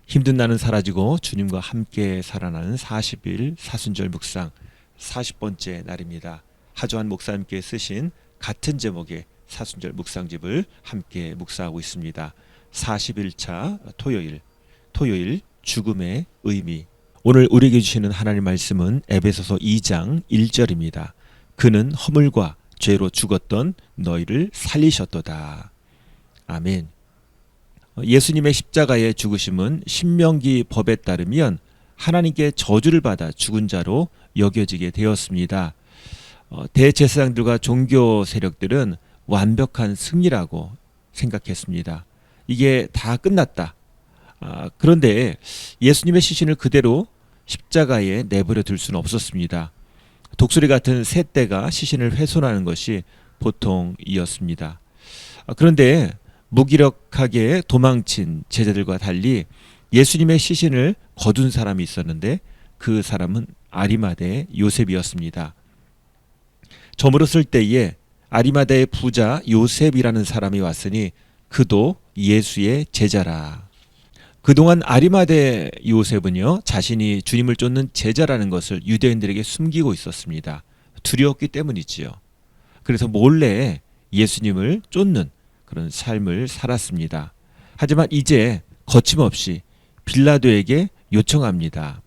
힘든 나는 사라지고 주님과 함께 살아나는 40일 사순절 묵상 40번째 날입니다. 하주한 목사님께 쓰신 같은 제목의 사순절 묵상집을 함께 묵상하고 있습니다. 40일차 토요일 죽음의 의미. 오늘 우리에게 주시는 하나님 말씀은 에베소서 2장 1절입니다. 그는 허물과 죄로 죽었던 너희를 살리셨도다. 아멘. 예수님의 십자가의 죽으심은 신명기 법에 따르면 하나님께 저주를 받아 죽은 자로 여겨지게 되었습니다. 대제사장들과 종교 세력들은 완벽한 승리라고 생각했습니다. 이게 다 끝났다. 그런데 예수님의 시신을 그대로 십자가에 내버려 둘 수는 없었습니다. 독수리 같은 새떼가 시신을 훼손하는 것이 보통이었습니다. 그런데 무기력하게 도망친 제자들과 달리 예수님의 시신을 거둔 사람이 있었는데 그 사람은 아리마대 요셉이었습니다. 저물었을 때에 아리마대의 부자 요셉이라는 사람이 왔으니 그도 예수의 제자라. 그동안 아리마대 요셉은요, 자신이 주님을 쫓는 제자라는 것을 유대인들에게 숨기고 있었습니다. 두려웠기 때문이지요. 그래서 몰래 예수님을 쫓는 그런 삶을 살았습니다. 하지만 이제 거침없이 빌라도에게 요청합니다.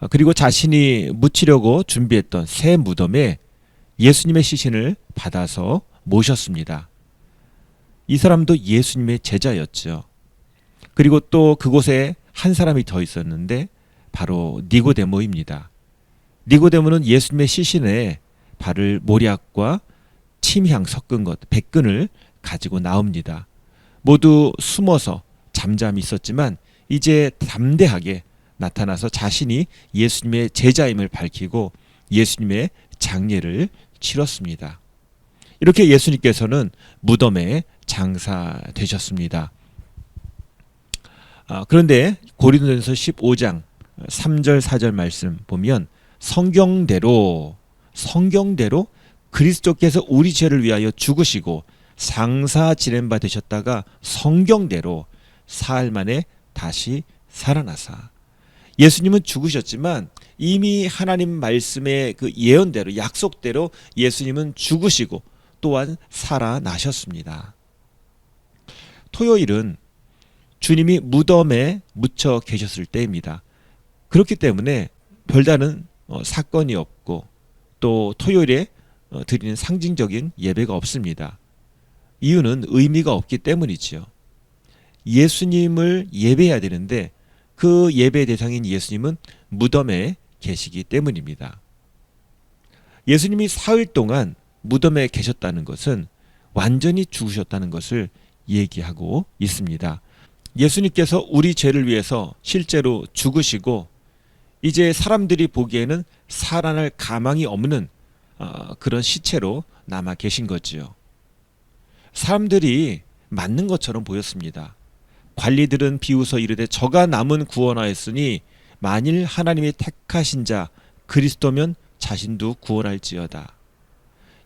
그리고 자신이 묻히려고 준비했던 새 무덤에 예수님의 시신을 받아서 모셨습니다. 이 사람도 예수님의 제자였죠. 그리고 또 그곳에 한 사람이 더 있었는데 바로 니고데모입니다. 니고데모는 예수님의 시신에 바를 모략과 침향 섞은 것, 백근을 가지고 나옵니다. 모두 숨어서 잠잠히 있었지만 이제 담대하게 나타나서 자신이 예수님의 제자임을 밝히고 예수님의 장례를 치렀습니다. 이렇게 예수님께서는 무덤에 장사되셨습니다. 그런데 고린도전서 15장 3절 4절 말씀 보면 성경대로 그리스도께서 우리 죄를 위하여 죽으시고 상사 지낸 바 되셨다가 성경대로 사흘 만에 다시 살아나사. 예수님은 죽으셨지만 이미 하나님 말씀의 그 예언대로 약속대로 예수님은 죽으시고 또한 살아나셨습니다. 토요일은 주님이 무덤에 묻혀 계셨을 때입니다. 그렇기 때문에 별다른 사건이 없고 또 토요일에 드리는 상징적인 예배가 없습니다. 이유는 의미가 없기 때문이지요. 예수님을 예배해야 되는데 그 예배 대상인 예수님은 무덤에 계시기 때문입니다. 예수님이 사흘 동안 무덤에 계셨다는 것은 완전히 죽으셨다는 것을 얘기하고 있습니다. 예수님께서 우리 죄를 위해서 실제로 죽으시고 이제 사람들이 보기에는 살아날 가망이 없는 그런 시체로 남아 계신 거지요. 사람들이 맞는 것처럼 보였습니다. 관리들은 비웃어 이르되 저가 남은 구원하였으니 만일 하나님이 택하신 자 그리스도면 자신도 구원할지어다.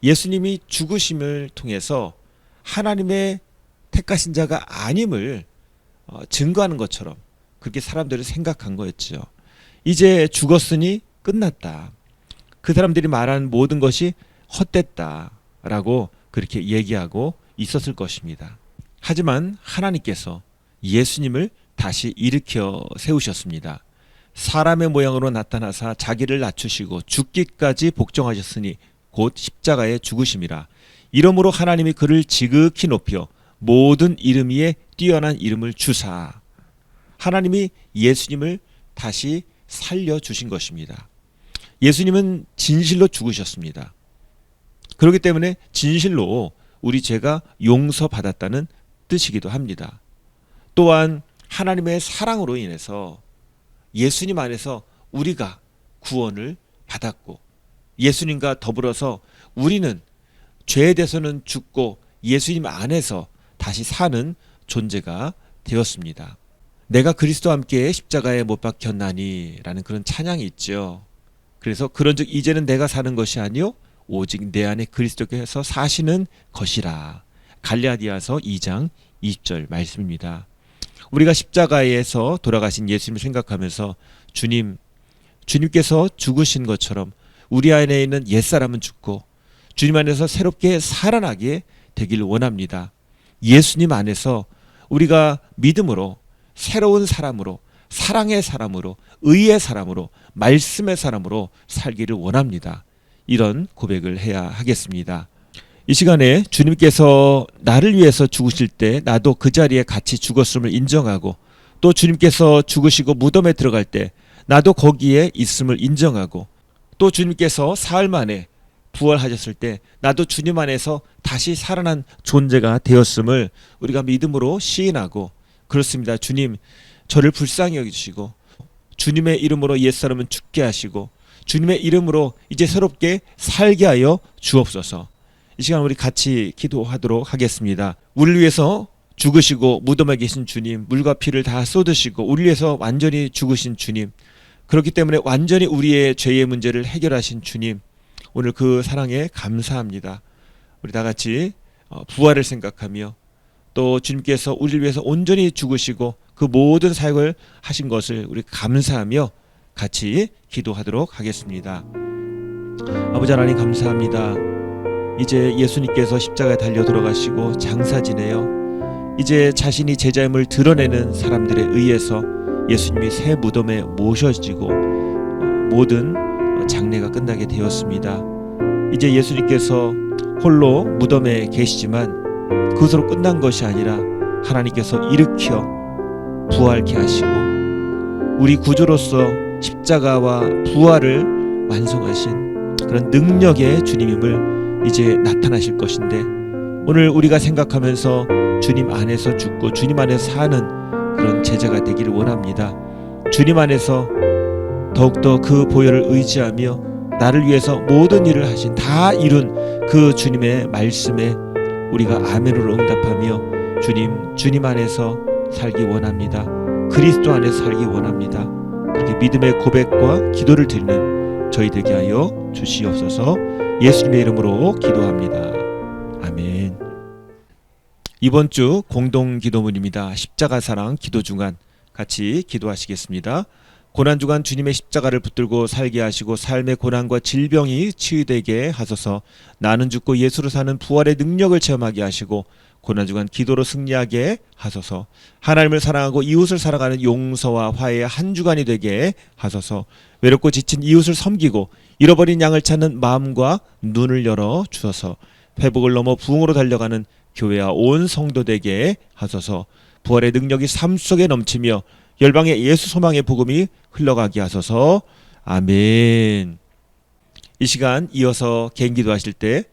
예수님이 죽으심을 통해서 하나님의 택하신 자가 아님을 증거하는 것처럼 그렇게 사람들이 생각한 거였죠. 이제 죽었으니 끝났다. 그 사람들이 말한 모든 것이 헛됐다라고 그렇게 얘기하고 있었을 것입니다. 하지만 하나님께서 예수님을 다시 일으켜 세우셨습니다. 사람의 모양으로 나타나사 자기를 낮추시고 죽기까지 복종하셨으니 곧 십자가의 죽으심이라. 이러므로 하나님이 그를 지극히 높여 모든 이름 위에 뛰어난 이름을 주사. 하나님이 예수님을 다시 살려주신 것입니다. 예수님은 진실로 죽으셨습니다. 그렇기 때문에 진실로 우리 죄가 용서받았다는 뜻이기도 합니다. 또한 하나님의 사랑으로 인해서 예수님 안에서 우리가 구원을 받았고 예수님과 더불어서 우리는 죄에 대해서는 죽고 예수님 안에서 다시 사는 존재가 되었습니다. 내가 그리스도와 함께 십자가에 못 박혔나니 라는 그런 찬양이 있죠. 그래서 그런즉 이제는 내가 사는 것이 아니요 오직 내 안에 그리스도께서 사시는 것이라. 갈라디아서 2장 20절 말씀입니다. 우리가 십자가에서 돌아가신 예수님을 생각하면서 주님께서 죽으신 것처럼 우리 안에 있는 옛사람은 죽고 주님 안에서 새롭게 살아나게 되길 원합니다. 예수님 안에서 우리가 믿음으로 새로운 사람으로, 사랑의 사람으로, 의의 사람으로, 말씀의 사람으로 살기를 원합니다. 이런 고백을 해야 하겠습니다. 이 시간에 주님께서 나를 위해서 죽으실 때 나도 그 자리에 같이 죽었음을 인정하고, 또 주님께서 죽으시고 무덤에 들어갈 때 나도 거기에 있음을 인정하고, 또 주님께서 사흘 만에 부활하셨을 때 나도 주님 안에서 다시 살아난 존재가 되었음을 우리가 믿음으로 시인하고, 그렇습니다. 주님, 저를 불쌍히 여기시고 주님의 이름으로 옛사람은 죽게 하시고 주님의 이름으로 이제 새롭게 살게 하여 주옵소서. 이 시간 우리 같이 기도하도록 하겠습니다. 우리를 위해서 죽으시고 무덤에 계신 주님, 물과 피를 다 쏟으시고 우리를 위해서 완전히 죽으신 주님, 그렇기 때문에 완전히 우리의 죄의 문제를 해결하신 주님, 오늘 그 사랑에 감사합니다. 우리 다 같이 부활을 생각하며 또 주님께서 우리를 위해서 온전히 죽으시고 그 모든 사역을 하신 것을 우리 감사하며 같이 기도하도록 하겠습니다. 아버지 하나님 감사합니다. 이제 예수님께서 십자가에 달려 돌아가시고 장사 지내어 이제 자신이 제자임을 드러내는 사람들에 의해서 예수님이 새 무덤에 모셔지고 모든 장례가 끝나게 되었습니다. 이제 예수님께서 홀로 무덤에 계시지만 그것으로 끝난 것이 아니라 하나님께서 일으켜 부활케 하시고 우리 구주로서 십자가와 부활을 완성하신 그런 능력의 주님임을 이제 나타나실 것인데, 오늘 우리가 생각하면서 주님 안에서 죽고 주님 안에서 사는 그런 제자가 되기를 원합니다. 주님 안에서 더욱더 그 보혈을 의지하며 나를 위해서 모든 일을 하신 다 이룬 그 주님의 말씀에 우리가 아멘으로 응답하며 주님 안에서 살기 원합니다. 그리스도 안에서 살기 원합니다. 그렇게 믿음의 고백과 기도를 드리는 저희 되게 하여 주시옵소서. 예수님의 이름으로 기도합니다. 아멘. 이번 주 공동 기도문입니다. 십자가 사랑 기도 중간 같이 기도하시겠습니다. 고난 주간 주님의 십자가를 붙들고 살게 하시고 삶의 고난과 질병이 치유되게 하소서. 나는 죽고 예수로 사는 부활의 능력을 체험하게 하시고 고난 주간 기도로 승리하게 하소서. 하나님을 사랑하고 이웃을 사랑하는 용서와 화해의 한 주간이 되게 하소서. 외롭고 지친 이웃을 섬기고 잃어버린 양을 찾는 마음과 눈을 열어 주소서. 회복을 넘어 부흥으로 달려가는 교회와 온 성도 되게 하소서. 부활의 능력이 삶 속에 넘치며 열방의 예수 소망의 복음이 흘러가게 하소서. 아멘. 이 시간 이어서 개인 기도하실 때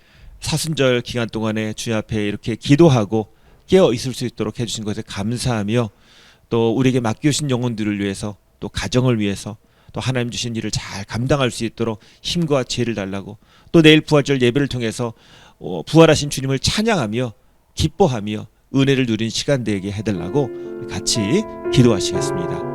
사순절 기간 동안에 주님 앞에 이렇게 기도하고 깨어 있을 수 있도록 해주신 것에 감사하며, 또 우리에게 맡겨주신 영혼들을 위해서, 또 가정을 위해서, 또 하나님 주신 일을 잘 감당할 수 있도록 힘과 지혜를 달라고, 또 내일 부활절 예배를 통해서 부활하신 주님을 찬양하며 기뻐하며 은혜를 누린 시간 되게 해달라고 같이 기도하시겠습니다.